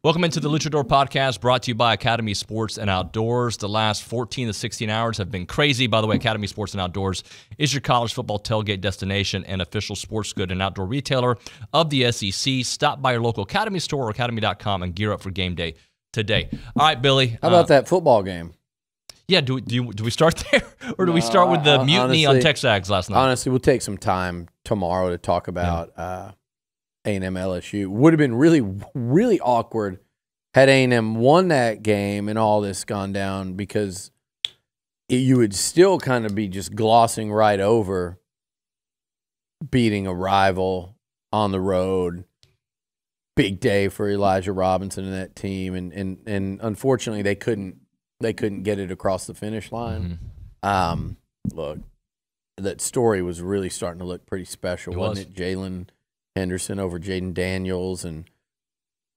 Welcome into the Loochador Podcast, brought to you by Academy Sports and Outdoors. The last 14 to 16 hours have been crazy. By the way, Academy Sports and Outdoors is your college football tailgate destination and official sports good and outdoor retailer of the SEC. Stop by your local Academy store or academy.com and gear up for game day today. All right, Billy. How about that football game? Yeah, do we start there? Or do we start with the mutiny on TexAgs last night? Honestly, we'll take some time tomorrow to talk about A&M LSU. Would have been really awkward had A&M won that game and all this gone down, because you would still kind of be just glossing right over beating a rival on the road. Big day for Elijah Robinson and that team, and unfortunately they couldn't get it across the finish line. Look, that story was really starting to look pretty special, wasn't it? Jalen Henderson over Jaden Daniels, and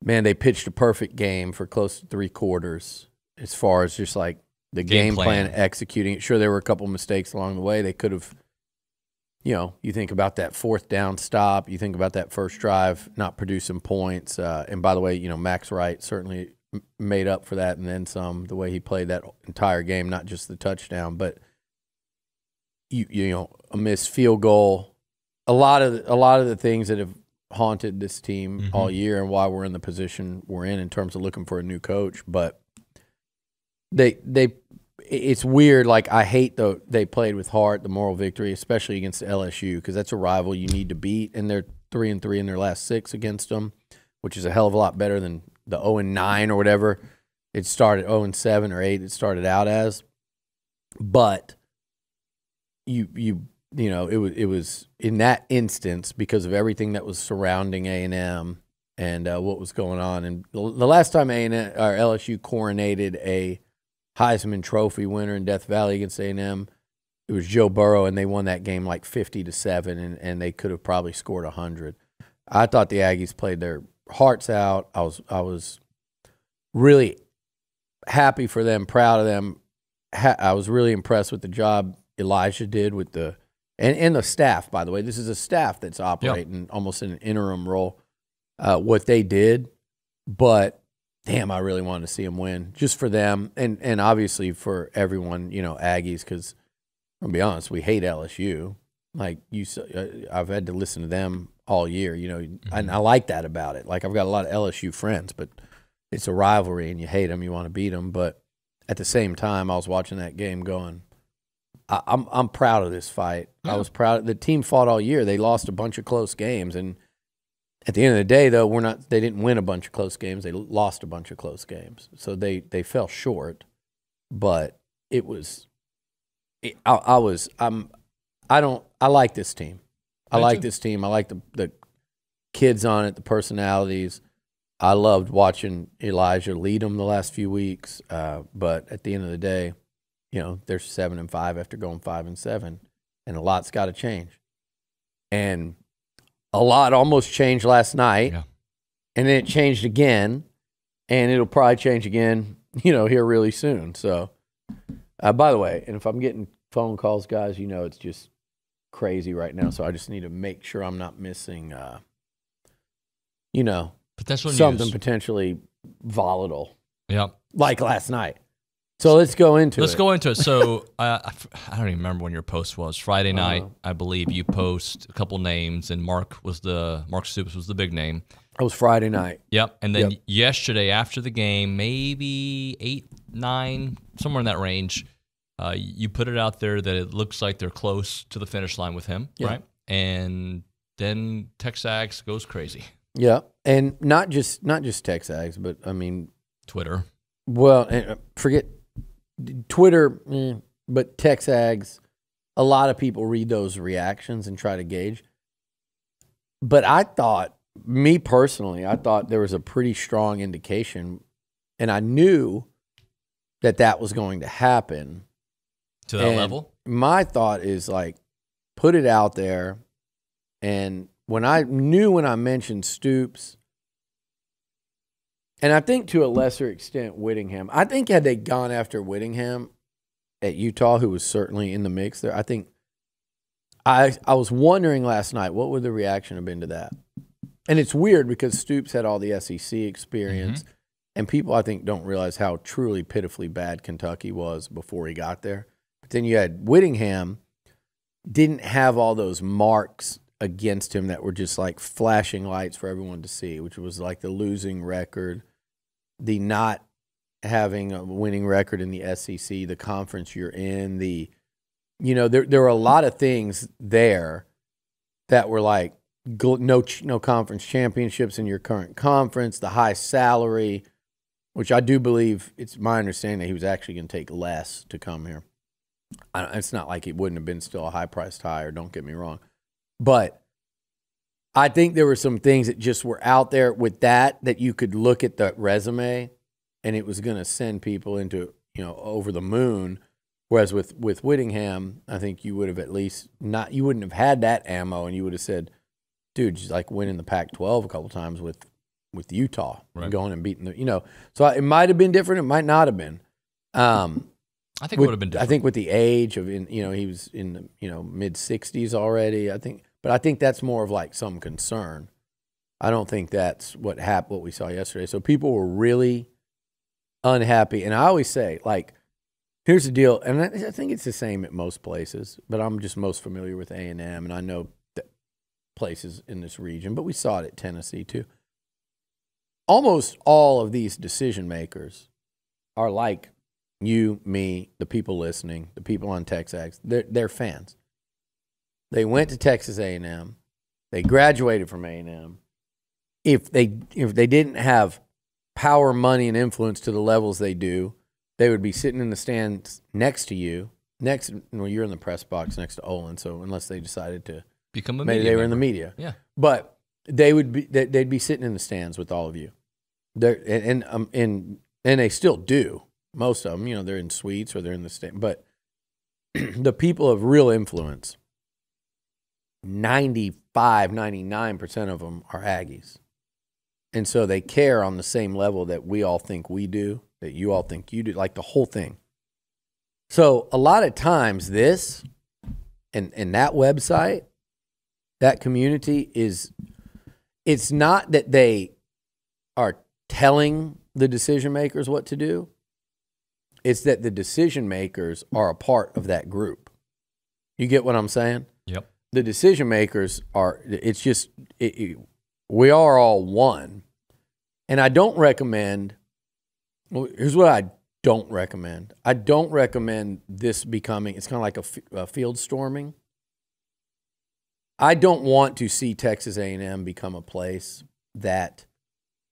man, they pitched a perfect game for close to 3 quarters as far as just like the game plan executing it. Sure, there were a couple mistakes along the way. They could have, you think about that 4th down stop, you think about that first drive not producing points. And by the way, Max Wright certainly made up for that and then some, the way he played that entire game, not just the touchdown, but a missed field goal. A lot of the things that have haunted this team all year and why we're in the position we're in terms of looking for a new coach. But it's weird. Like, I hate they played with heart, the moral victory, especially against LSU, because that's a rival you need to beat, and they're 3-3 in their last 6 against them, which is a hell of a lot better than the 0-9 or whatever it started, 0-7 or 8 it started out as. But it was in that instance, because of everything that was surrounding A&M and what was going on. And the last time LSU coronated a Heisman Trophy winner in Death Valley against A&M, it was Joe Burrow, and they won that game like 50-7, and they could have probably scored 100. I thought the Aggies played their hearts out. I was really happy for them, proud of them. I was really impressed with the job Elijah did with and the staff, by the way. This is a staff that's operating almost in an interim role, what they did. But, damn, I really wanted to see them win, just for them and obviously for everyone, Aggies, because, I'll be honest, we hate LSU. Like, I've had to listen to them all year, and I like that about it. Like, I've got a lot of LSU friends, but it's a rivalry, and you hate them, you want to beat them. But at the same time, I was watching that game going, I'm proud of this fight. Yeah. I was proud. The team fought all year. They lost a bunch of close games, and at the end of the day, though, they didn't win a bunch of close games. They lost a bunch of close games, so they fell short. But it was, I like this team. I like this team. I like the kids on it, the personalities. I loved watching Elijah lead them the last few weeks. But at the end of the day, they're 7-5 after going 5-7, and a lot's got to change. And a lot almost changed last night, and then it changed again, and it'll probably change again, here really soon. So, by the way, and if I'm getting phone calls, guys, it's just crazy right now. So I just need to make sure I'm not missing, something potentially volatile. Yeah, like last night. So let's go into it. So I don't even remember when your post was. Friday night, I believe you post a couple names, and Mark Stoops was the big name. It was Friday night. Yep. And then yesterday after the game, maybe 8, 9, somewhere in that range, you put it out there that it looks like they're close to the finish line with him, right? And then TexAgs goes crazy. Yeah, and not just TexAgs, but I mean Twitter. Well, forget Twitter, but TexAgs. A lot of people read those reactions and try to gauge. But I thought, me personally, there was a pretty strong indication, and I knew that was going to happen. To that level? My thought is, like, put it out there. And when I mentioned Stoops, and I think to a lesser extent Whittingham, I think had they gone after Whittingham at Utah, who was certainly in the mix there, I think I was wondering last night, what would the reaction have been to that? And it's weird because Stoops had all the SEC experience. And people, I think, don't realize how truly pitifully bad Kentucky was before he got there. But then you had Whittingham, didn't have all those marks against him that were just like flashing lights for everyone to see, which was like the losing record, the not having a winning record in the SEC, the conference you're in, there were a lot of things there that were like no conference championships in your current conference, the high salary, which I do believe it's my understanding that he was actually going to take less to come here. It's not like it wouldn't have been still a high-priced hire, don't get me wrong. But I think there were some things that just were out there with that you could look at the resume and it was going to send people into, over the moon. Whereas with Whittingham, I think you would have at least you wouldn't have had that ammo and you would have said, dude, just like winning the Pac-12 a couple times with Utah, right, going and beating so it might have been different. It might not have been. I think it would have been different. I think with the age of, he was in the, mid-60s already, but I think that's more of like some concern. I don't think that's what we saw yesterday. So people were really unhappy. And I always say, like, here's the deal, and I think it's the same at most places, but I'm just most familiar with A&M, and I know places in this region, but we saw it at Tennessee too. Almost all of these decision makers are like you, me, the people listening, the people on TexAgs. They're fans. They went to Texas A&M. They graduated from A&M. If they didn't have power, money, and influence to the levels they do, they would be sitting in the stands next to you. You're in the press box next to Olin. So unless they decided to become a maybe media they were member. in the media. Yeah, but they'd be sitting in the stands with all of you. And they still do. Most of them, they're in suites or they're in the stand. But the people of real influence, 95, 99% of them are Aggies. And so they care on the same level that we all think we do, that you all think you do, like the whole thing. So a lot of times this and that website, that community it's not that they are telling the decision makers what to do. It's that the decision makers are a part of that group. You get what I'm saying? Yep. The decision makers we are all one. And I don't recommend, here's what I don't recommend. I don't recommend this becoming, it's kind of like a field storming. I don't want to see Texas A&M become a place that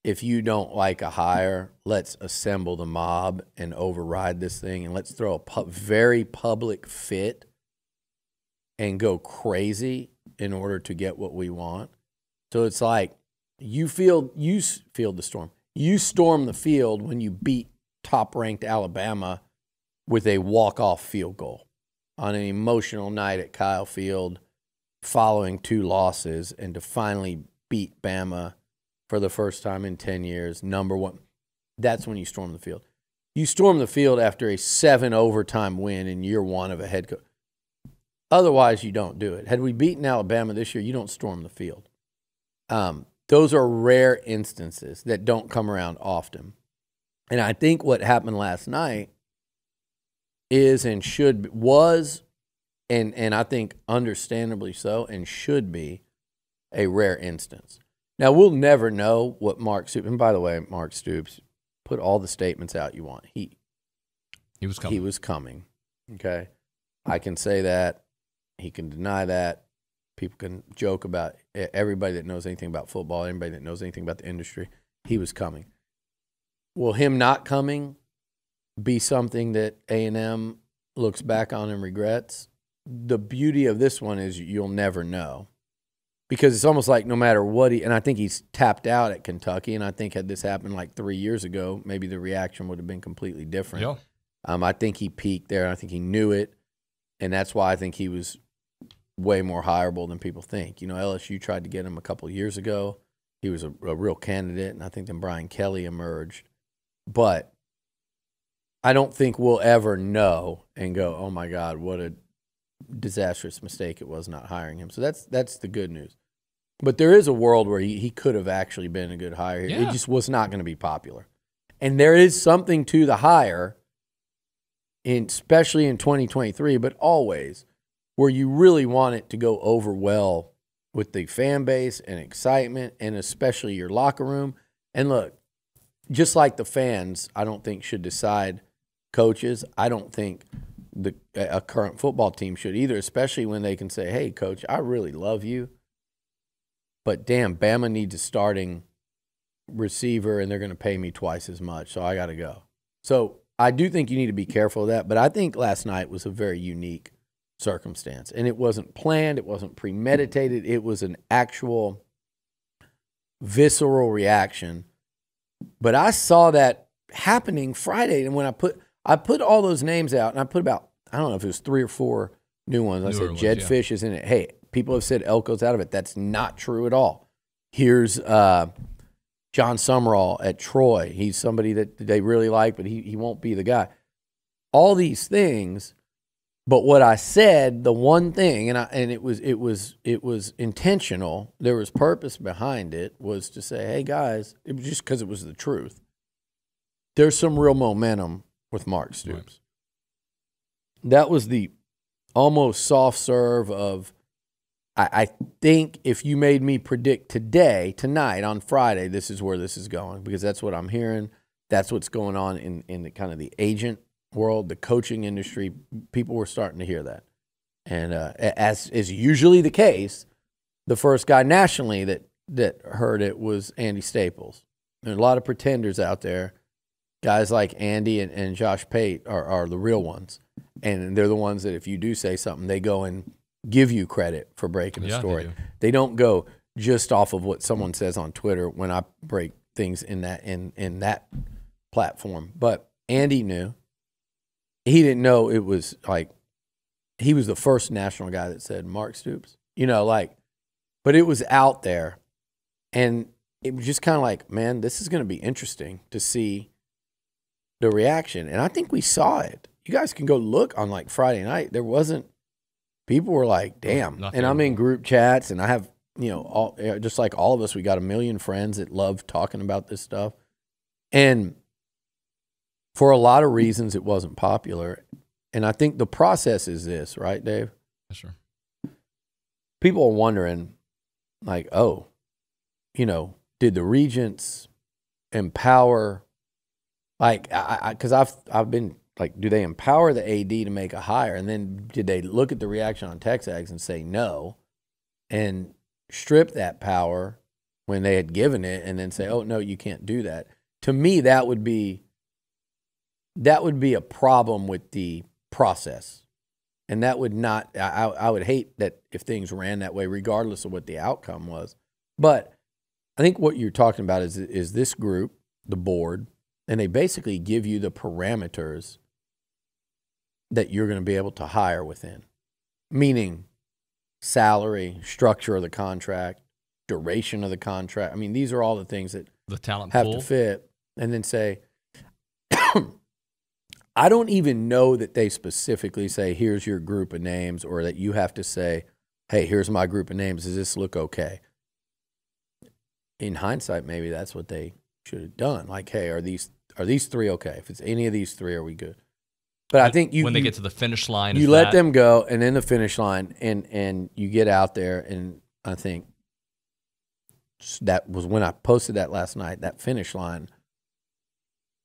if you don't like a hire, let's assemble the mob and override this thing and let's throw a very public fit and go crazy in order to get what we want. So it's like you field the storm. You storm the field when you beat top-ranked Alabama with a walk-off field goal on an emotional night at Kyle Field following 2 losses and to finally beat Bama for the first time in 10 years, number one. That's when you storm the field. You storm the field after a 7 overtime win in year 1 of a head coach. Otherwise, you don't do it. Had we beaten Alabama this year, you don't storm the field. Those are rare instances that don't come around often. And I think what happened last night is and I think understandably so, and should be a rare instance. Now, we'll never know what Mark Stoops, and by the way, Mark Stoops, put all the statements out you want. He was coming. He was coming, okay? I can say that. He can deny that. People can joke about it. Everybody that knows anything about football, anybody that knows anything about the industry, he was coming. Will him not coming be something that A&M looks back on and regrets? The beauty of this one is you'll never know. Because it's almost like no matter what and I think he's tapped out at Kentucky, and I think had this happened like 3 years ago, maybe the reaction would have been completely different. Yeah. I think he peaked there. I think he knew it, and that's why I think he was way more hireable than people think. LSU tried to get him a couple of years ago. He was a real candidate, and I think then Brian Kelly emerged. But I don't think we'll ever know and go, oh, my God, what a disastrous mistake it was not hiring him. So that's the good news. But there is a world where he could have actually been a good hire here. Yeah. It just was not going to be popular. And there is something to the hire, especially in 2023, but always, where you really want it to go over well with the fan base and excitement, and especially your locker room. And look, just like the fans, I don't think should decide coaches. I don't think a current football team should either, especially when they can say, hey, coach, I really love you, but damn, Bama needs a starting receiver, and they're going to pay me twice as much, so I got to go. So I do think you need to be careful of that, but I think last night was a very unique circumstance, and it wasn't planned, it wasn't premeditated, it was an actual visceral reaction. But I saw that happening Friday, and when I put all those names out, and I put about, I don't know if it was 3 or 4 new ones. I said Jed Fish is in it. Hey, people have said Elko's out of it. That's not true at all. Here's John Summerall at Troy. He's somebody that they really like, but he won't be the guy. All these things, but what I said, the one thing, and it was intentional. There was purpose behind it. Was to say, hey guys, it was just because it was the truth. There's some real momentum with Mark Stoops. Right. That was the almost soft serve of, I think if you made me predict tonight, on Friday, this is where this is going, because that's what I'm hearing. That's what's going on in the kind of the agent world, the coaching industry. People were starting to hear that. And as is usually the case, the first guy nationally that heard it was Andy Staples. There are a lot of pretenders out there. Guys like Andy and Josh Pate are the real ones. And they're the ones that if you do say something, they go and give you credit for breaking the story. They don't go just off of what someone says on Twitter when I break things in that platform. But Andy knew. He didn't know it was like, he was the first national guy that said Mark Stoops. But it was out there. And it was just kind of like, man, this is going to be interesting to see the reaction. And I think we saw it. You guys can go look on like Friday night. There wasn't, people were like, damn. And I'm in group chats, and I have, just like all of us, we got a million friends that love talking about this stuff. And for a lot of reasons, it wasn't popular. And I think the process is this, right, Dave? Yes, sir. People are wondering, like, did the regents empower, like, because I've been like, do they empower the AD to make a hire? And then did they look at the reaction on TexAgs and say no and strip that power when they had given it and then say, oh, no, you can't do that? To me, that would be a problem with the process. And that would not, I would hate that if things ran that way, regardless of what the outcome was. But I think what you're talking about is this group, the board, and they basically give you the parameters that you're going to be able to hire within, meaning salary, structure of the contract, duration of the contract. I mean, these are all the things that the talent have pool to fit. And then say, I don't even know that they specifically say, here's your group of names, or that you have to say, hey, here's my group of names. Does this look okay? In hindsight, maybe that's what they should have done. Like, hey, are these 3 okay? If it's any of these 3, are we good? But I think when they get to the finish line, you let them go, and then the finish line, and you get out there. And I think that was when I posted that last night, that finish line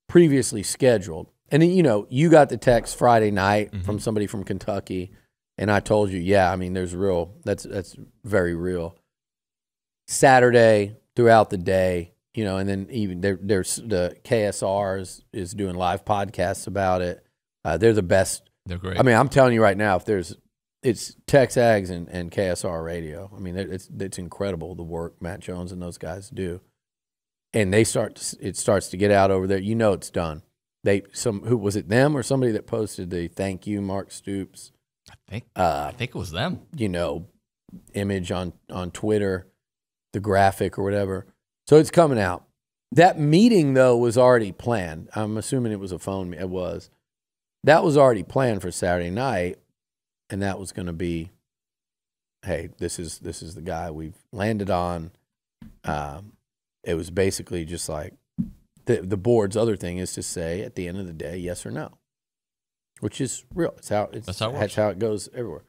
previously scheduled. And then, you got the text Friday night from somebody from Kentucky, and I told you, yeah, I mean, that's very real. Saturday, throughout the day, and then even there's the KSR is doing live podcasts about it. They're the best. They're great. I mean, I'm telling you right now, it's TexAgs and KSR radio. I mean, it's incredible the work Matt Jones and those guys do. And it starts to get out over there. It's done. Who was it, them or somebody that posted the thank you, Mark Stoops? I think it was them. Image on Twitter, the graphic or whatever. So it's coming out. That meeting, though, was already planned. I'm assuming it was a phone. It was. That was already planned for Saturday night, and that was going to be, hey, this is the guy we've landed on. It was basically just like, the board's other thing is to say at the end of the day, yes or no, which is real. That's how it goes everywhere.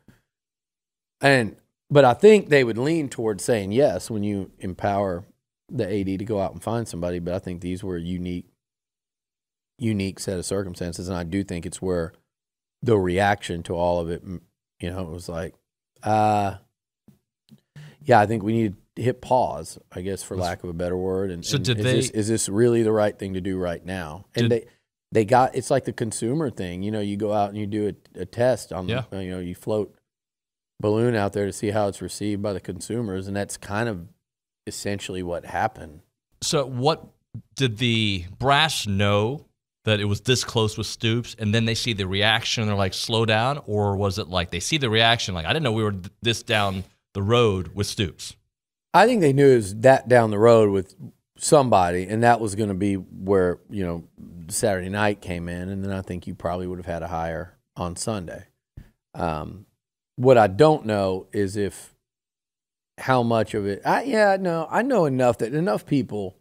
But I think they would lean towards saying yes when you empower the AD to go out and find somebody. But I think these were a unique set of circumstances, and I do think it's where the reaction to all of it, you know, it was like, yeah, I think we need to hit pause, I guess, for lack of a better word. And so is this really the right thing to do right now? And they got, it's like the consumer thing. You know, you go out and you do a test on, you know, you float balloon out there to see how it's received by the consumers, and that's kind of essentially what happened. So what did the brass know that it was this close with Stoops, and then they see the reaction and they're like, slow down? Or was it like they see the reaction like, I didn't know we were this down the road with Stoops? I think they knew it was that down the road with somebody, and that was going to be where, you know, Saturday night came in, and then I think you probably would have had a hire on Sunday. What I don't know is how much of it. I know enough that enough people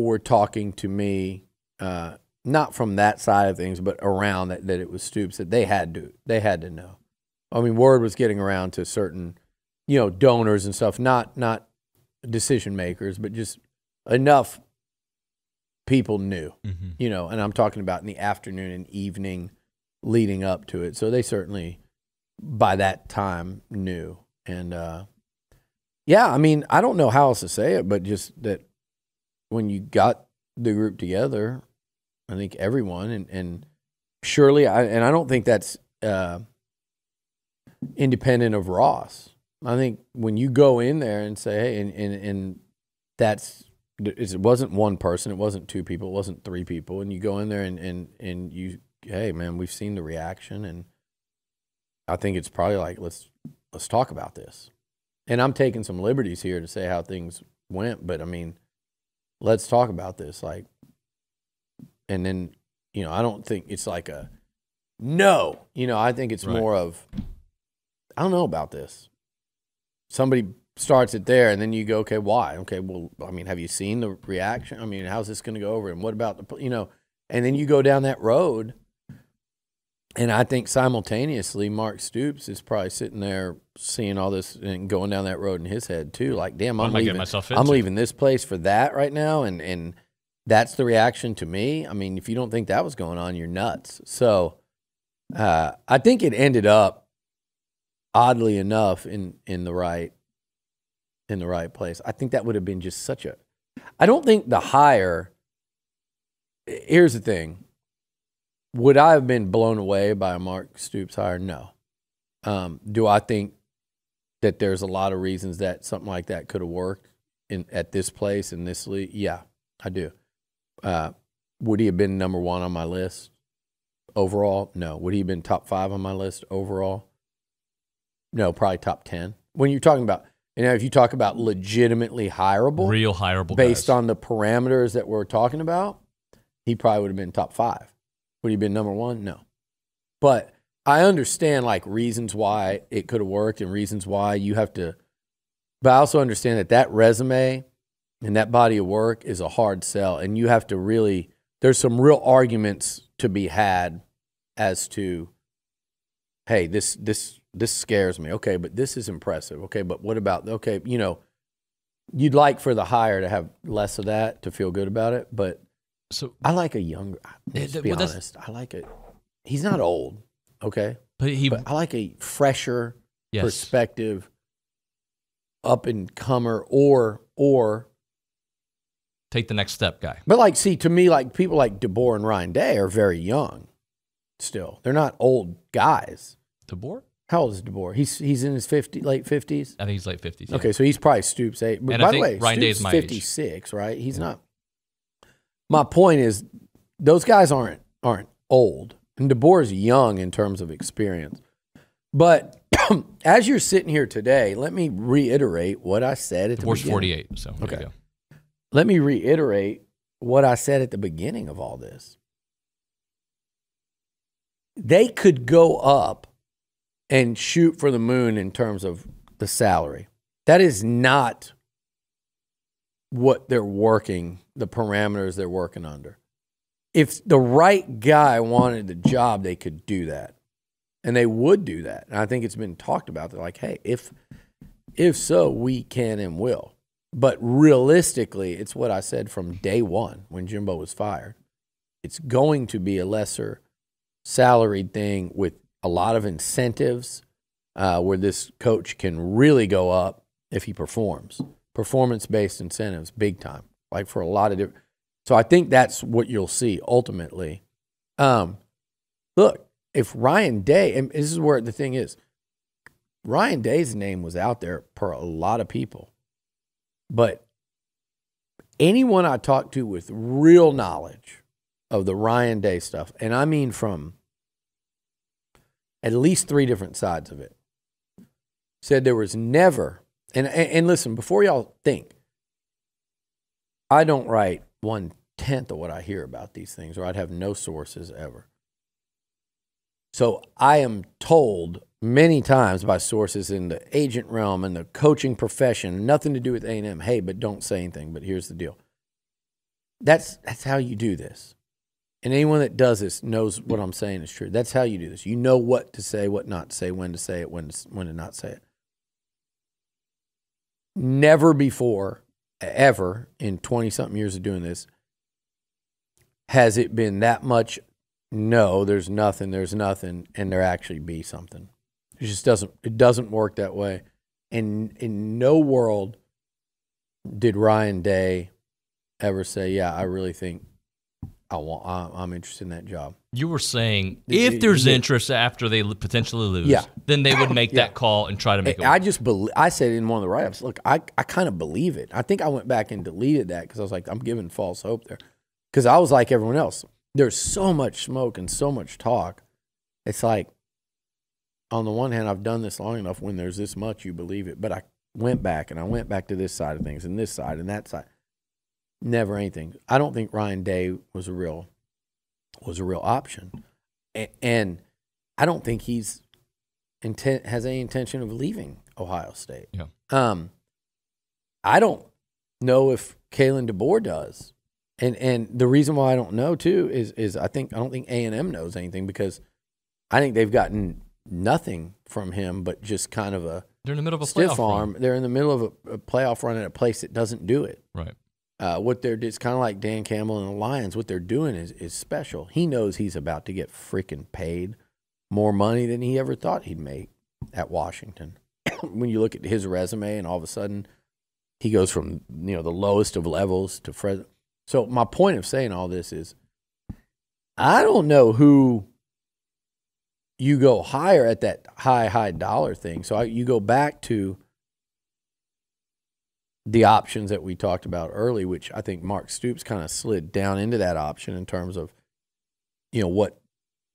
were talking to me, not from that side of things, but around that it was Stoops, that they had to know. I mean, word was getting around to certain, you know, donors and stuff, not decision makers, but just enough people knew, you know, and I'm talking about in the afternoon and evening leading up to it. So they certainly, by that time, knew. And, yeah, I mean, I don't know how else to say it, but just that when you got the group together, I think everyone, and surely, I don't think that's independent of Ross. I think when you go in there and say, hey, and it wasn't one person, it wasn't two people, it wasn't three people, and you go in there and you, hey, man, we've seen the reaction, and I think it's probably like, let's talk about this. And I'm taking some liberties here to say how things went, but I mean, let's talk about this. Like, and then, you know, I don't think it's like a no. You know, I think it's more of, I don't know about this. Somebody starts it there, and then you go, okay, why? Okay, well, I mean, have you seen the reaction? I mean, how's this going to go over? And what about the, you know, and then you go down that road. And I think simultaneously, Mark Stoops is probably sitting there seeing all this and going down that road in his head too. Like, damn, I'm leaving this place for that right now, and that's the reaction to me. I mean, if you don't think that was going on, you're nuts. So, I think it ended up, oddly enough, in the right place. I think that would have been just such a. I don't think the hire. Here's the thing. Would I have been blown away by a Mark Stoops hire? No. Do I think that there's a lot of reasons that something like that could have worked at this place, in this league? Yeah, I do. Would he have been number one on my list overall? No. Would he have been top 5 on my list overall? No, probably top 10. When you're talking about, you know, if you talk about legitimately hireable, real hireable based guys on the parameters that we're talking about, he probably would have been top 5. Would he have been number 1? No. But I understand, like, reasons why it could have worked and reasons why you have to. But I also understand that resume and that body of work is a hard sell. And you have to really, there's some real arguments to be had as to, hey, this scares me. Okay, but this is impressive. Okay, but what about, okay, you know, you'd like for the hire to have less of that to feel good about it, but. So I like a younger. Let's be honest. I like it. He's not old, okay, but I like a fresher perspective, up and comer, or take the next step guy. But like, see, to me, like people like DeBoer and Ryan Day are very young. Still, they're not old guys. DeBoer? How old is DeBoer? He's in his late 50s. I think he's late 50s. Yeah. Okay, so he's probably Stoops' age. But by the way, Ryan Day's my 56, right? He's not. My point is, those guys aren't old, and DeBoer's young in terms of experience. But as you're sitting here today, let me reiterate what I said at the beginning. 48, so okay. Go. Let me reiterate what I said at the beginning of all this. They could go up and shoot for the moon in terms of the salary. That is not what they're working, the parameters they're working under. If the right guy wanted the job, they could do that. And they would do that. And I think it's been talked about. They're like, hey, if so, we can and will. But realistically, it's what I said from day one when Jimbo was fired. It's going to be a lesser salaried thing with a lot of incentives where this coach can really go up if he performs. Performance-based incentives, big time, like for a lot of different. So I think that's what you'll see ultimately. Look, if Ryan Day, and this is where the thing is, Ryan Day's name was out there per a lot of people. But anyone I talked to with real knowledge of the Ryan Day stuff, and I mean from at least 3 different sides of it, said there was never, and listen, before y'all think, I don't write 1/10 of what I hear about these things, or I'd have no sources ever. So I am told many times by sources in the agent realm and the coaching profession, nothing to do with A&M, hey, but don't say anything, but here's the deal. That's how you do this. And anyone that does this knows what I'm saying is true. That's how you do this. You know what to say, what not to say, when to say it, when to not say it. Never before, ever, in 20-something years of doing this, has it been that much, no, there's nothing, and there actually be something. It just doesn't work that way. And in no world did Ryan Day ever say, yeah, I really think I'm interested in that job. You were saying if there's interest after they potentially lose, then they would make that call and try to make it work. I said in one of the write-ups, look, I kind of believe it. I think I went back and deleted that because I was like, I'm giving false hope there. Because I was like everyone else. There's so much smoke and so much talk. It's like, on the one hand, I've done this long enough when there's this much, you believe it. But I went back to this side of things and this side and that side. Never anything. I don't think Ryan Day was a real option. And I don't think he's has any intention of leaving Ohio State. Yeah. I don't know if Kalen DeBoer does. And the reason why I don't know too is I don't think A&M knows anything because I think they've gotten nothing from him but just kind of they're in the middle of a stiff playoff arm. run. They're in the middle of a playoff run at a place that doesn't do it. Right. It's kind of like Dan Campbell and the Lions. What they're doing is special. He knows he's about to get freaking paid more money than he ever thought he'd make at Washington. When you look at his resume and all of a sudden he goes from the lowest of levels to Fred. So my point of saying all this is I don't know who you go higher at that high dollar thing. So you go back to the options that we talked about early, which I think Mark Stoops kind of slid down into that option in terms of, you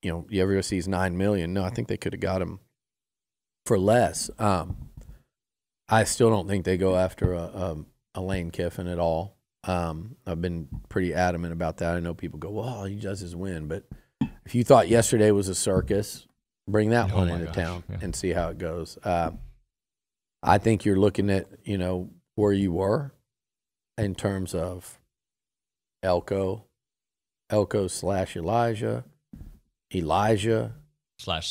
ever sees $9 million. No, I think they could have got him for less. I still don't think they go after a Lane Kiffin at all. I've been pretty adamant about that. I know people go, well, he does his win. But if you thought yesterday was a circus, bring that one into town and see how it goes. I think you're looking at, where you were in terms of Elko / Elijah /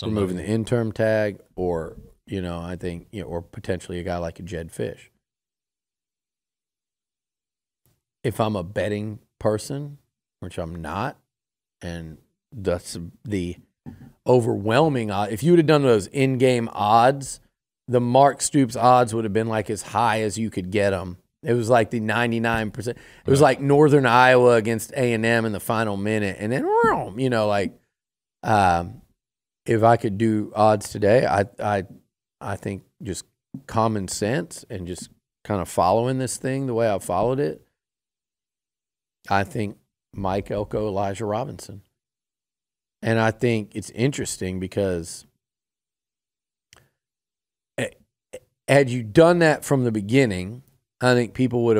removing the interim tag, or I think or potentially a guy like a Jed Fish. If I'm a betting person, which I'm not, and that's the overwhelming odd. If you would have done those in-game odds, the Mark Stoops odds would have been like as high as you could get them. It was like the 99%. It was like Northern Iowa against A&M in the final minute. And then, if I could do odds today, I think just common sense and just kind of following this thing the way I followed it, I think Mike Elko, Elijah Robinson. And I think it's interesting because had you done that from the beginning, I think people would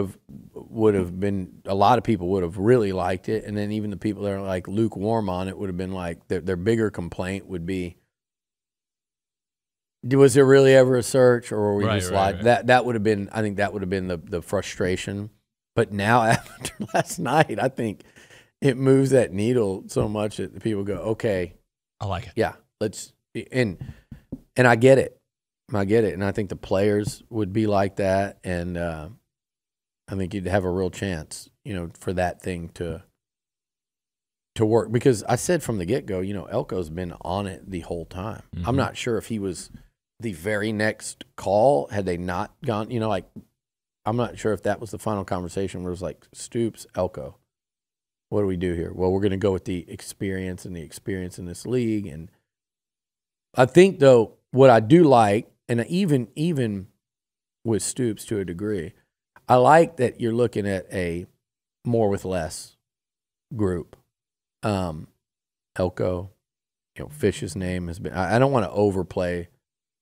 have been, a lot of people would have really liked it. And then even the people that are like lukewarm on it would have been like, their bigger complaint would be, was there really ever a search, or were we just like that would have been, I think that would have been the frustration. But now after last night, I think it moves that needle so much that people go, okay, I like it. Yeah, let's and I get it. I get it, and I think the players would be like that, and I think you'd have a real chance, for that thing to work. Because I said from the get-go, Elko's been on it the whole time. I'm not sure if he was the very next call had they not gone, I'm not sure if that was the final conversation where it was like, Stoops, Elko, what do we do here? Well, we're going to go with the experience in this league. And I think, though, what I do like, and even with Stoops to a degree, I like that you're looking at a more with less group. Elko, Fish's name has been. I don't want to overplay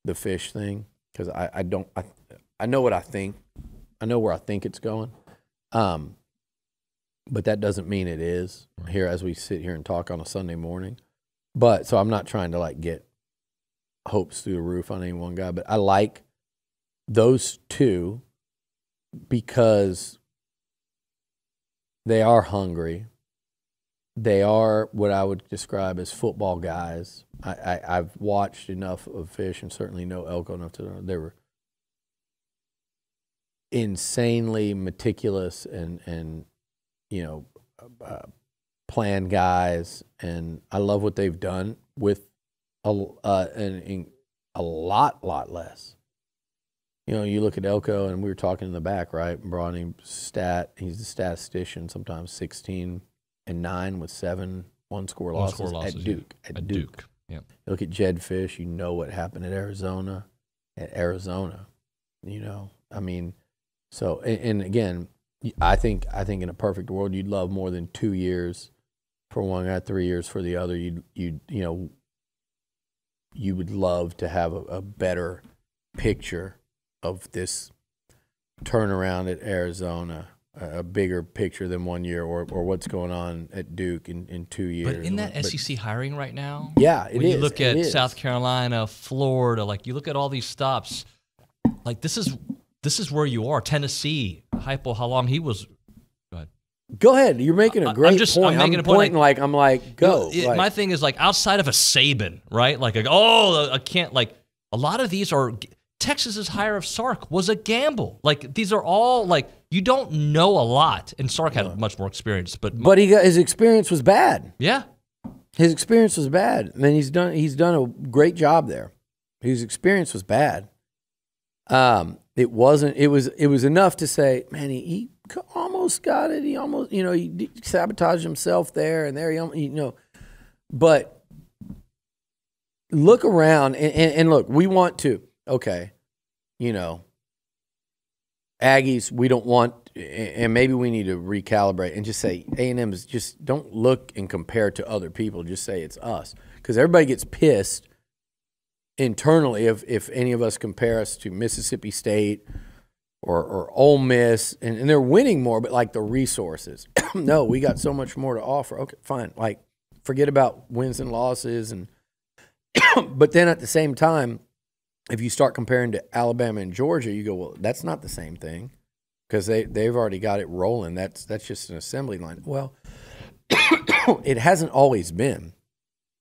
the Fish thing because I know what I think. I know where I think it's going. But that doesn't mean it is here as we sit here and talk on a Sunday morning. But so I'm not trying to get hopes through the roof on any one guy, but I like those two because they are hungry. They are what I would describe as football guys. I've watched enough of Fish and certainly know Elko enough to know they were insanely meticulous and plan guys, and I love what they've done with a lot less. You look at Elko, and we were talking in the back, right? Bronny he's the statistician, sometimes 16-9 with 7 one-score losses at Duke. Yeah. At Duke. Yeah. Look at Jed Fish, what happened at Arizona. So, and again, I think in a perfect world, you'd love more than 2 years for one guy, 3 years for the other. You would love to have a better picture of this turnaround at Arizona, a bigger picture than 1 year, or what's going on at Duke in 2 years. But in that SEC hiring right now, yeah, when you look at South Carolina, Florida, you look at all these stops, this is where you are. Tennessee, Heupel, how long he was. Go ahead. You're making a great point. I'm making a point. I'm like, go. My thing is outside of a Saban, right? I can't. A lot of these are. Texas's hire of Sark was a gamble. These are all you don't know a lot, and Sark had much more experience. But his experience was bad. Yeah, his experience was bad. And he's done a great job there. His experience was bad. It wasn't. It was enough to say, man, he almost got it. He almost, he sabotaged himself there and there. But look around and look. We want to. Okay, Aggies. We don't want, and maybe we need to recalibrate and just say A&M is just don't look and compare to other people. Just say it's us because everybody gets pissed internally if any of us compare us to Mississippi State or Ole Miss, and they're winning more, but the resources. No, we got so much more to offer. Okay, fine. Forget about wins and losses, and but then at the same time, if you start comparing to Alabama and Georgia, you go, well, that's not the same thing because they've already got it rolling. That's just an assembly line. Well, it hasn't always been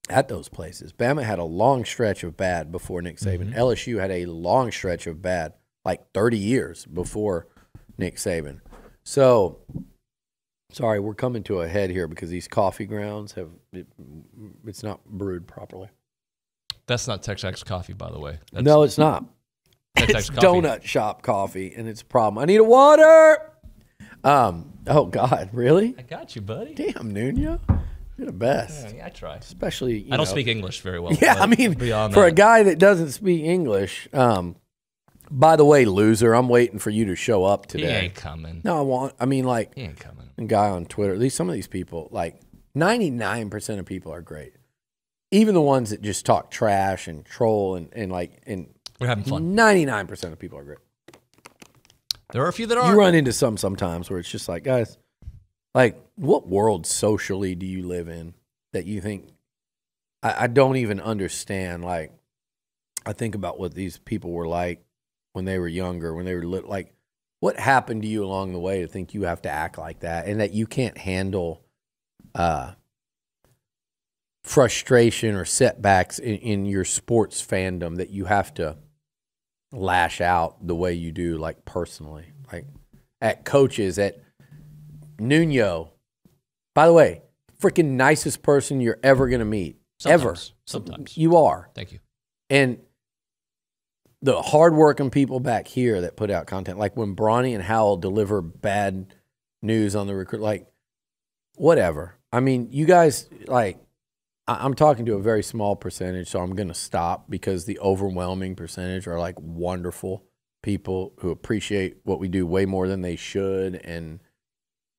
at those places. Bama had a long stretch of bad before Nick Saban. LSU had a long stretch of bad, 30 years before Nick Saban. So, sorry, we're coming to a head here because these coffee grounds it's not brewed properly. That's not TexAgs coffee, by the way. No, it's not. It's donut shop coffee, and it's a problem. I need a water. Oh, God, really? I got you, buddy. Damn, Nuño. You're the best. Yeah, I try. Especially, I don't speak English very well. Yeah, I mean, for a guy that doesn't speak English, by the way, loser, I'm waiting for you to show up today. He ain't coming. No, he ain't coming. A guy on Twitter, some of these people, 99% of people are great. Even the ones that just talk trash and troll and we're having fun. 99% of people are great. There are a few that aren't. You run into sometimes where it's just guys, what world socially do you live in that you think I don't even understand? I think about what these people were like when they were younger, when they were what happened to you along the way to think you have to act like that and that you can't handle frustration or setbacks in your sports fandom, that you have to lash out the way you do, like personally, like at coaches, at Nuño. By the way, freaking nicest person you're ever going to meet. Sometimes. You are. Thank you. And the hardworking people back here that put out content, like when Bronny and Howell deliver bad news on the recruit, like whatever. I mean, you guys, like, I'm talking to a very small percentage, so I'm going to stop, because the overwhelming percentage are like wonderful people who appreciate what we do way more than they should, and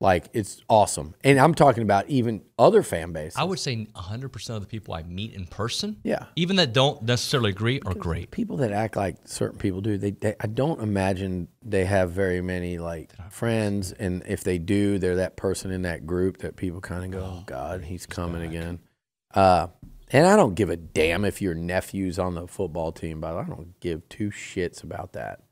like it's awesome. And I'm talking about even other fan bases. I would say 100% of the people I meet in person, yeah, even that don't necessarily agree, are great. People that act like certain people do, I don't imagine they have very many like friends, and if they do, they're that person in that group that people kind of go, oh God, he's coming again. And I don't give a damn if your nephew's on the football team, but I don't give two shits about that.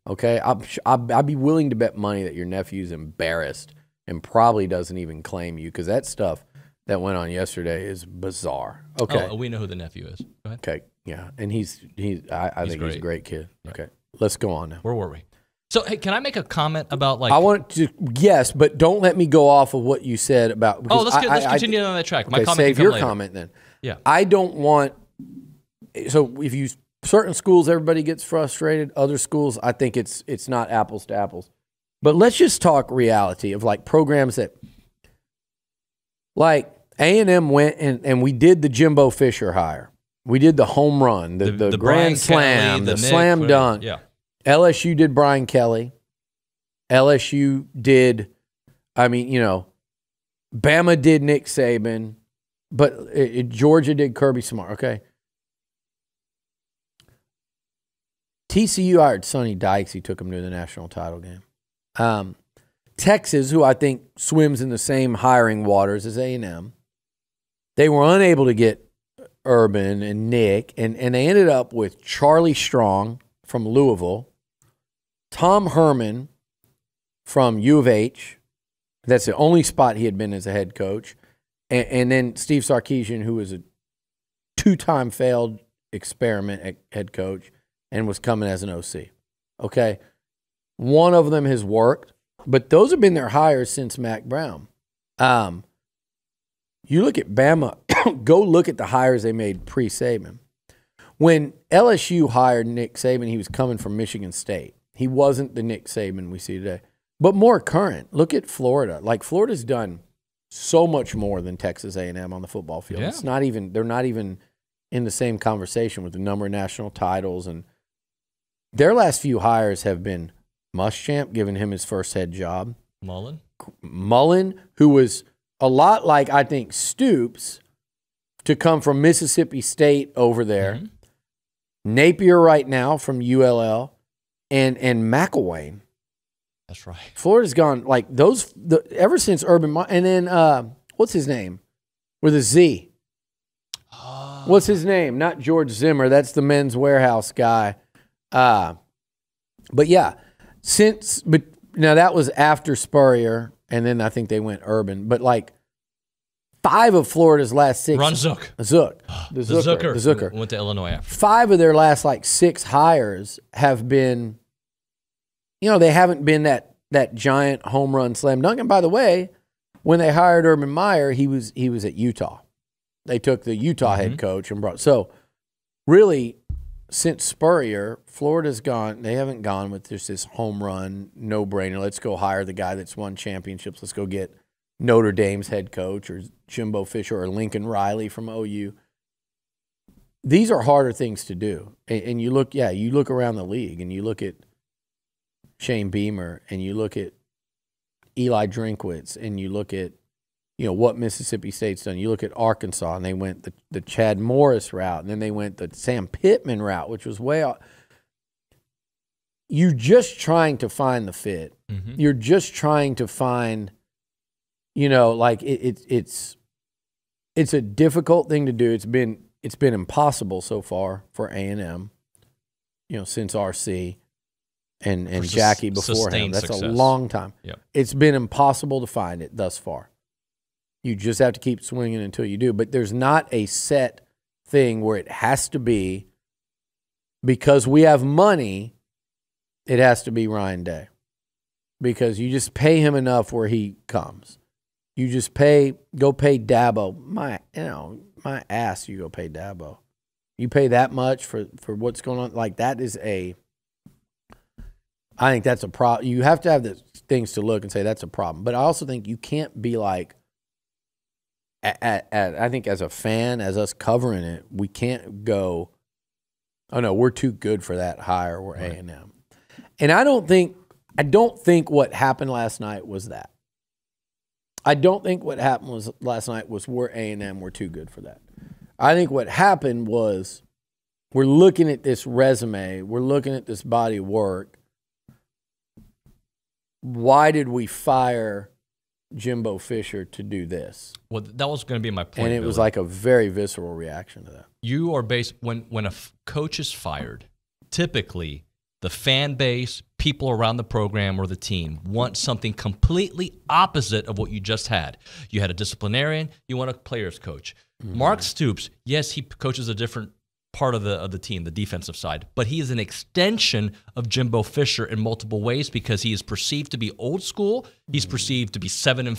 Okay, I'd be willing to bet money that your nephew's embarrassed and probably doesn't even claim you, because that stuff that went on yesterday is bizarre. Okay. Oh, we know who the nephew is. Go ahead. Okay, yeah, and I think he's a great kid. Right. Okay, let's go on now. Where were we? So, hey, can I make a comment about, like... I want to, yes, but don't let me go off of what you said about... Oh, let's continue on that track. My comment save can come your later. comment then. Yeah. I don't want... So if you... Certain schools, everybody gets frustrated. Other schools, I think it's not apples to apples. But let's just talk reality of like programs that... Like A&M went and we did the Jimbo Fisher hire. We did the home run, the grand slam, Kelly, the slam dunk. Yeah. LSU did Brian Kelly. LSU did, Bama did Nick Saban, but Georgia did Kirby Smart, okay? TCU hired Sonny Dykes. He took him to the national title game. Texas, who I think swims in the same hiring waters as A&M, they were unable to get Urban and Nick, and they ended up with Charlie Strong from Louisville, Tom Herman from U of H. That's the only spot he had been as a head coach. And then Steve Sarkisian, who was a two-time failed experiment head coach and was coming as an OC. Okay? One of them has worked, but those have been their hires since Mac Brown. You look at Bama, go look at the hires they made pre-Saban. When LSU hired Nick Saban, he was coming from Michigan State. He wasn't the Nick Saban we see today. But more current, look at Florida. Like, Florida's done so much more than Texas A&M on the football field. Yeah. They're not even in the same conversation with the number of national titles. And their last few hires have been Muschamp, giving him his first head job. Mullen, who was a lot like, I think, Stoops, to come from Mississippi State over there. Mm-hmm. Napier right now from ULL. And McElwain. That's right. Florida's gone like those ever since Urban. And then what's his name? With a Z. What's his name? Not George Zimmer. That's the Men's Warehouse guy. But yeah, but now that was after Spurrier, and then I think they went Urban. But like 5 of Florida's last 6. Ron Zook. The Zooker. Went to Illinois after. 5 of their last like 6 hires have been, they haven't been that giant home run slam dunk. And by the way, when they hired Urban Meyer, he was at Utah. They took the Utah head coach and brought. So really, since Spurrier, Florida's gone. They haven't gone with just this home run, no brainer. Let's go hire the guy that's won championships. Let's go get Notre Dame's head coach or Jimbo Fisher or Lincoln Riley from OU. These are harder things to do. And you look around the league and you look at Shane Beamer and you look at Eli Drinkwitz and you look at, what Mississippi State's done. You look at Arkansas and they went the Chad Morris route, and then they went the Sam Pittman route, which was way off. You're just trying to find the fit. Mm-hmm. You're just trying to find, it's a difficult thing to do. It's been impossible so far for A&M, since RC. and Jackie before him. That's success. A long time. Yep. It's been impossible to find it thus far. You just have to keep swinging until you do. But there's not a set thing where it has to be, because we have money, it has to be Ryan Day. Because you just pay him enough where he comes. You just go pay Dabo. My ass, you go pay Dabo. You pay that much for what's going on. Like, that is I think that's a problem. You have to have the things to look and say that's a problem. But I also think you can't be like, I think as a fan, as us covering it, we can't go, oh no, we're too good for that hire. We're right. A&M. And I don't think what happened last night was that. I don't think what happened last night was we're A&M, we're too good for that. I think what happened was we're looking at this resume, we're looking at this body of work. Why did we fire Jimbo Fisher to do this? Well, that was going to be my point. And it was like a very visceral reaction to that. You are when a coach is fired, typically the fan base, people around the program or the team want something completely opposite of what you just had. You had a disciplinarian, you want a players coach. Mm-hmm. Mark Stoops, yes, he coaches a different part of the team, the defensive side, but he is an extension of Jimbo Fisher in multiple ways because he is perceived to be old school. He's perceived to be 7-5,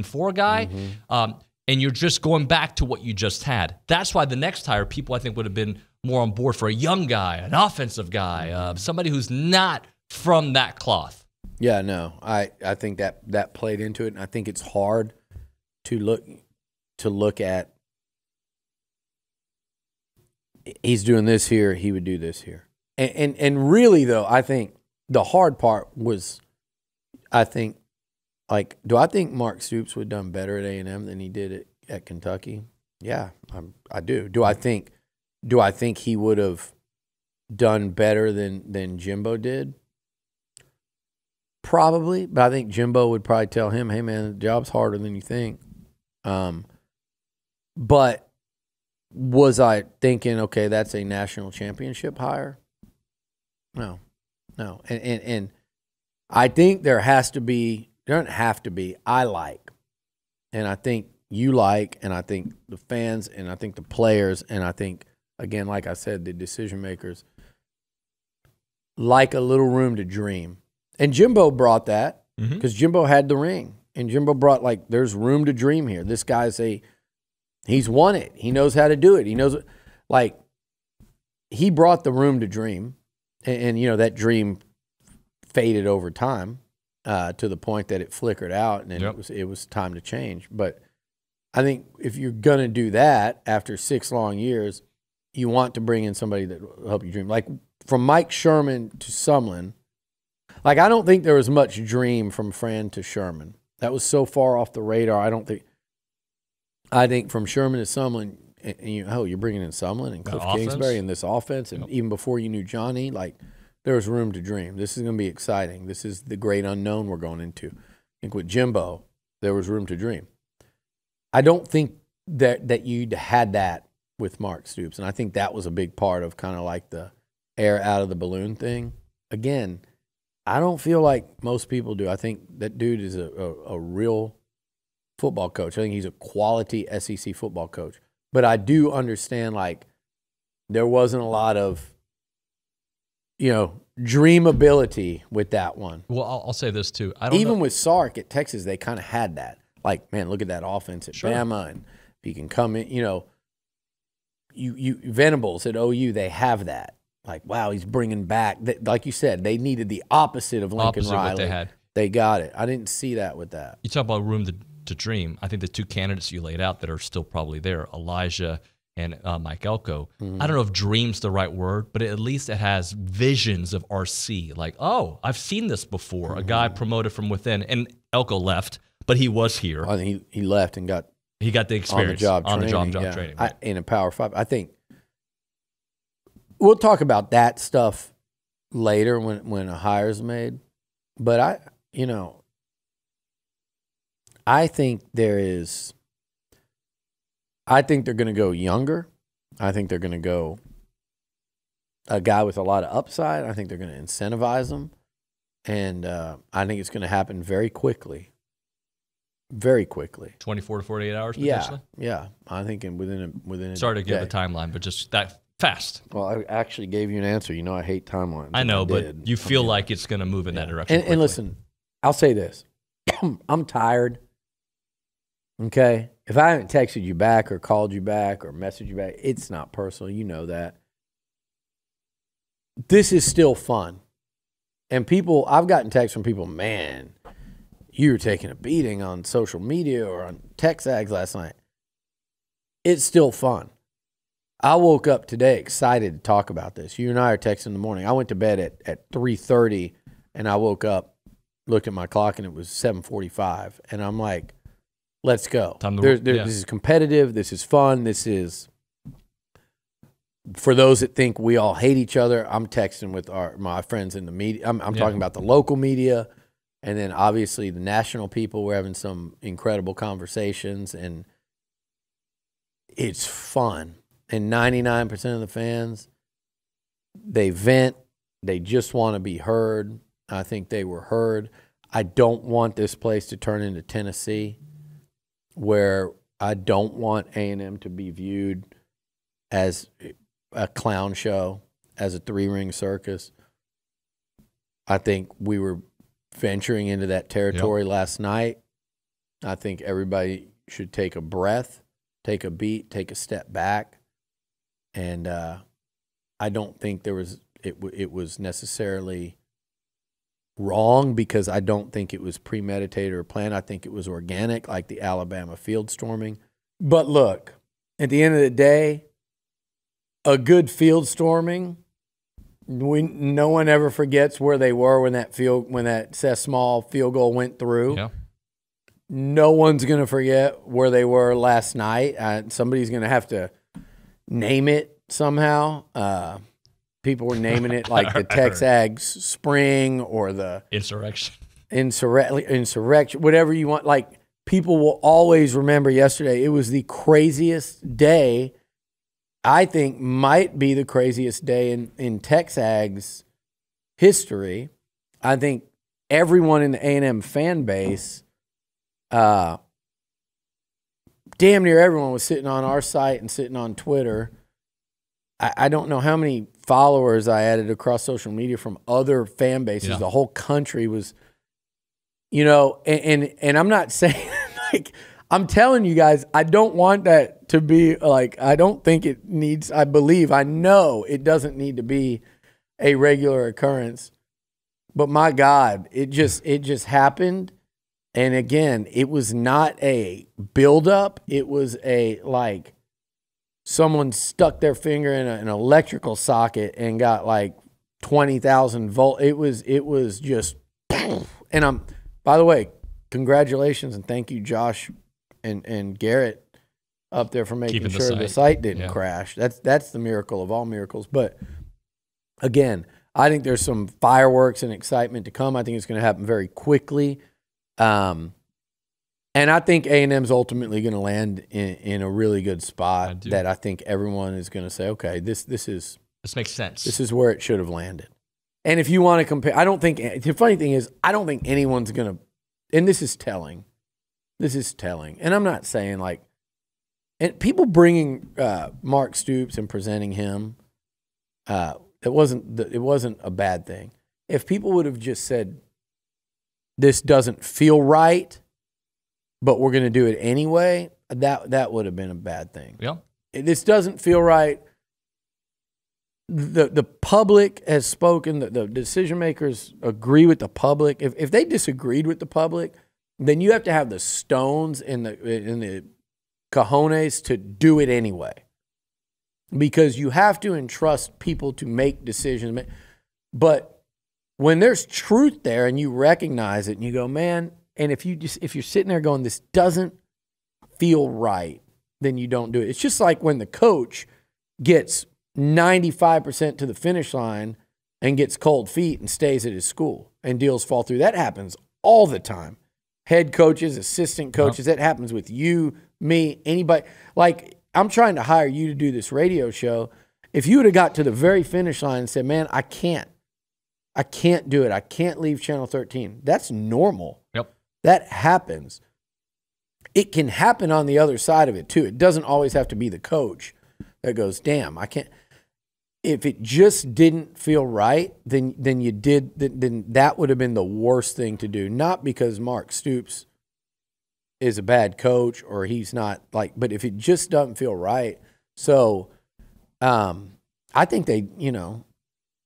8-4 guy. Mm-hmm. And you're just going back to what you just had. That's why the next hire, people I think would have been more on board for a young guy, an offensive guy, somebody who's not from that cloth. Yeah, no, I think that played into it, and I think it's hard to look at. He's doing this here, he would do this here. And really, though, I think the hard part was, do I think Mark Stoops would have done better at A&M than he did at Kentucky? Yeah, I do. Do I think he would have done better than Jimbo did? Probably, but I think Jimbo would probably tell him, hey, man, the job's harder than you think. But was I thinking, okay, that's a national championship hire? No. And I think there doesn't have to be, and I think you like, and I think the fans, and I think the players, and I think, again, like I said, the decision makers like a little room to dream. And Jimbo brought that because Jimbo had the ring. And Jimbo brought, there's room to dream here. This guy's he's won it. He knows how to do it. He knows, he brought the room to dream. And that dream faded over time to the point that it flickered out, and then it was time to change. But I think if you're going to do that after 6 long years, you want to bring in somebody that will help you dream. Like from Mike Sherman to Sumlin, I don't think there was much dream from Fran to Sherman. That was so far off the radar. I think from Sherman to Sumlin, and you're bringing in Sumlin and Cliff Kingsbury in this offense, and even before you knew Johnny, there was room to dream. This is going to be exciting. This is the great unknown we're going into. I think with Jimbo, there was room to dream. I don't think that you'd had that with Mark Stoops, and I think that was a big part of kind of the air out of the balloon thing. Again, I don't feel like most people do. I think that dude is a real football coach. I think he's a quality SEC football coach. But I do understand, there wasn't a lot of, dreamability with that one. Well, I'll say this, too. Even with Sark at Texas, they kind of had that. Man, look at that offense at Bama, and if he can come in, you Venables at OU, they have that. Wow, he's bringing back. Like you said, they needed the opposite of Lincoln Riley. What they had. They got it. I didn't see that with that. You talk about room to dream. I think the 2 candidates you laid out that are still probably there, Elijah and Mike Elko. I don't know if dream's the right word, but at least it has visions of RC. I've seen this before. A guy promoted from within, and Elko left, but he was here. I think he left and got the experience on the job training right. In a Power 5. I think we'll talk about that stuff later when a hire's made. But I think they're going to go younger. I think they're going to go a guy with a lot of upside. I think they're going to incentivize him. And I think it's going to happen very quickly. Very quickly. 24 to 48 hours potentially? Yeah. I think within a Sorry to day. give a timeline, but just that fast. Well, I actually gave you an answer. You know I hate timelines. I know, but you feel like it's going to move in that direction. And listen, I'll say this. I'm tired. Okay? If I haven't texted you back or called you back or messaged you back, it's not personal. You know that. This is still fun. And people, I've gotten texts from people, man, you were taking a beating on social media or on TexAgs last night. It's still fun. I woke up today excited to talk about this. You and I are texting in the morning. I went to bed at 3:30, and I woke up, looked at my clock, and it was 7:45. And I'm like, let's go. This is competitive. This is fun. This is, for those that think we all hate each other, I'm texting with my friends in the media. I'm talking about the local media, and then obviously the national people. We're having some incredible conversations, and it's fun. And 99% of the fans, they vent. They just want to be heard. I think they were heard. I don't want this place to turn into Tennessee, where I don't want A&M to be viewed as a clown show, as a three-ring circus. I think we were venturing into that territory last night. I think everybody should take a breath, take a beat, take a step back. And I don't think it was necessarily wrong, because I don't think it was premeditated or planned. I think it was organic, like the Alabama field storming. But look, at the end of the day, a good field storming, no one ever forgets where they were when that small field goal went through. Yeah. No one's going to forget where they were last night. Somebody's going to have to name it somehow. People were naming it like the TexAgs Spring or the Insurrection, whatever you want. Like, people will always remember yesterday. It was the craziest day. I think might be the craziest day in TexAgs history. I think everyone in the A&M fan base, damn near everyone was sitting on our site and sitting on Twitter. I don't know how many followers I added across social media from other fan bases. Yeah. The whole country was, and I'm not saying, like, I'm telling you guys, I don't want that to be like, I don't think it needs, I know it doesn't need to be a regular occurrence. But my God, it just happened. And again, it was not a buildup. It was a, like, someone stuck their finger in an electrical socket and got like 20,000 volt. It was just, and by the way, congratulations and thank you, Josh and Garrett up there for making sure the site didn't crash. That's the miracle of all miracles. But again, I think there's some fireworks and excitement to come. I think it's going to happen very quickly. And I think A&M's ultimately going to land in a really good spot that I think everyone is going to say, okay, this makes sense. This is where it should have landed. And if you want to compare, I don't think, the funny thing is, I don't think anyone's going to, and this is telling. And I'm not saying like, and people bringing Mark Stoops and presenting him, it wasn't a bad thing. If people would have just said, this doesn't feel right, but we're going to do it anyway, that would have been a bad thing. Yeah. This doesn't feel right. The public has spoken. The decision makers agree with the public. If they disagreed with the public, then you have to have the stones and the cojones to do it anyway. Because you have to entrust people to make decisions. But when there's truth there and you recognize it and you go, man, and if you're sitting there going, this doesn't feel right, then you don't do it. It's just like when the coach gets 95% to the finish line and gets cold feet and stays at his school and deals fall through. That happens all the time. Head coaches, assistant coaches, that happens with you, me, anybody. Like, I'm trying to hire you to do this radio show, If you would have got to the very finish line and said, man, I can't do it. I can't leave Channel 13. That's normal. Yep. That happens. It can happen on the other side of it too. It doesn't always have to be the coach that goes, damn, I can't. If it just didn't feel right, then that would have been the worst thing to do. Not because Mark Stoops is a bad coach or he's not but if it just doesn't feel right. So I think they,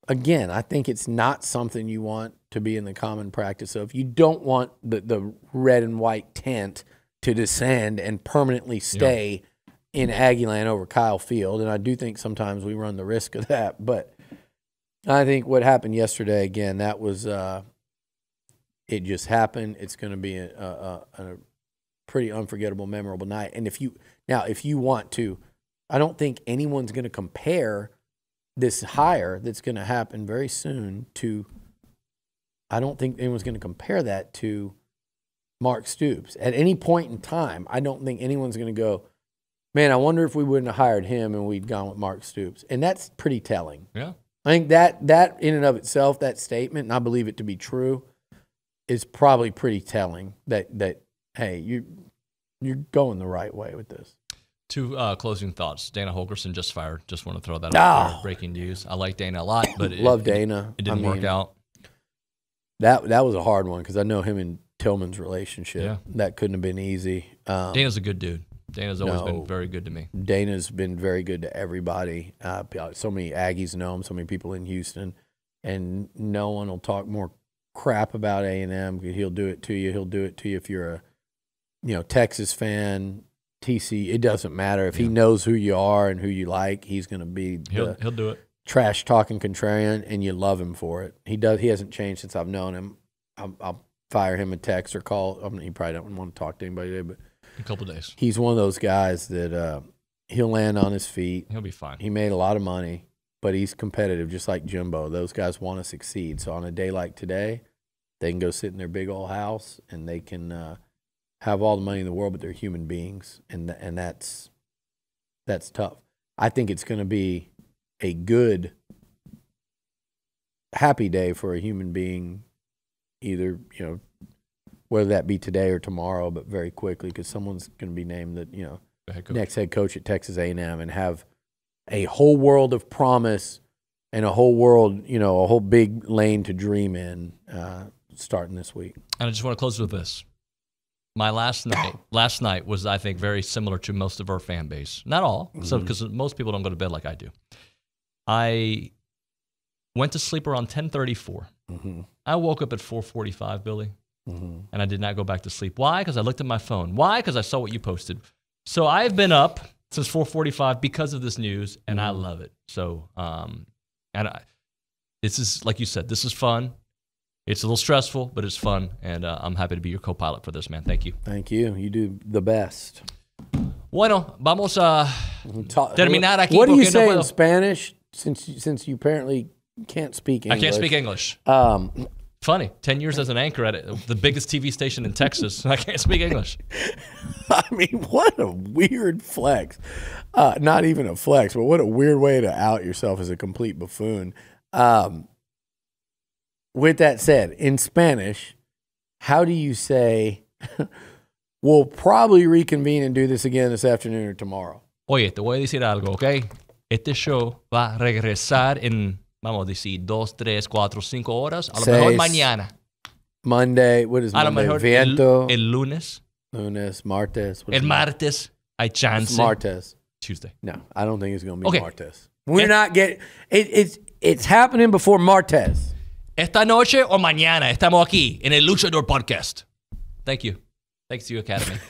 again, I think it's not something you want to be in the common practice of. You don't want the red and white tent to descend and permanently stay in Aggieland over Kyle Field. And I do think sometimes we run the risk of that. But I think what happened yesterday, again, that was it just happened. It's going to be a pretty unforgettable, memorable night. And if you want to, I don't think anyone's going to compare this hire that's going to happen very soon to, I don't think anyone's going to compare that to Mark Stoops. At any point in time, I don't think anyone's going to go, man, I wonder if we wouldn't have hired him and we'd gone with Mark Stoops. And that's pretty telling. Yeah. I think that in and of itself, that statement, and I believe it to be true, is probably pretty telling that hey, you're going the right way with this. Two closing thoughts. Dana Holgerson just fired. Just want to throw that out there. Breaking news. I like Dana a lot, but love Dana. It didn't work out. That was a hard one because I know him and Tillman's relationship. Yeah. That couldn't have been easy. Dana's a good dude. Dana's always been very good to me. Dana's been very good to everybody. So many Aggies know him, so many people in Houston, and no one will talk more crap about A&M. He'll do it to you. He'll do it to you if you're a Texas fan, TC. It doesn't matter. If he knows who you are and who you like, he's going to be he'll do it. Trash talking contrarian, and you love him for it. He hasn't changed since I've known him. I'll fire him a text or call. He probably don't want to talk to anybody today, but a couple of days. He's one of those guys that he'll land on his feet. He'll be fine. He made a lot of money, but he's competitive, just like Jimbo. Those guys want to succeed. So on a day like today, they can go sit in their big old house and they can have all the money in the world, but they're human beings, and that's tough. I think it's going to be a good, happy day for a human being, either whether that be today or tomorrow, but very quickly, because someone's going to be named next head coach at Texas A&M and have a whole world of promise and a whole world, a whole big lane to dream in starting this week. And I just want to close with this. My last night was, I think, very similar to most of our fan base. Not all, because most people don't go to bed like I do. I went to sleep around 10:34. Mm-hmm. I woke up at 4:45, Billy, and I did not go back to sleep. Why? Because I looked at my phone. Why? Because I saw what you posted. So I've been up since 4:45 because of this news, and I love it. So, this is, like you said, this is fun. It's a little stressful, but it's fun, and I'm happy to be your co-pilot for this, man. Thank you. Thank you. You do the best. Bueno, vamos a terminar aquí. What do you say in Spanish, since you apparently can't speak English? I can't speak English. Funny, 10 years as an anchor at the biggest TV station in Texas, I can't speak English. I mean, what a weird flex. Not even a flex, but what a weird way to out yourself as a complete buffoon. With that said, in Spanish, how do you say, we'll probably reconvene and do this again this afternoon or tomorrow? Oye, te voy a decir algo, ¿ok? Este show va a regresar en, vamos a decir, 2, 3, 4, 5 horas. A lo mejor mañana. Monday, what is Monday? A lo mejor Viento. El lunes. Lunes, martes. El martes, hay chance. Martes. Tuesday. No, I don't think it's going to be martes. We're not getting, it's happening before martes. Esta noche o mañana estamos aquí en el Loochador Podcast. Thank you. Thanks to you, Academy.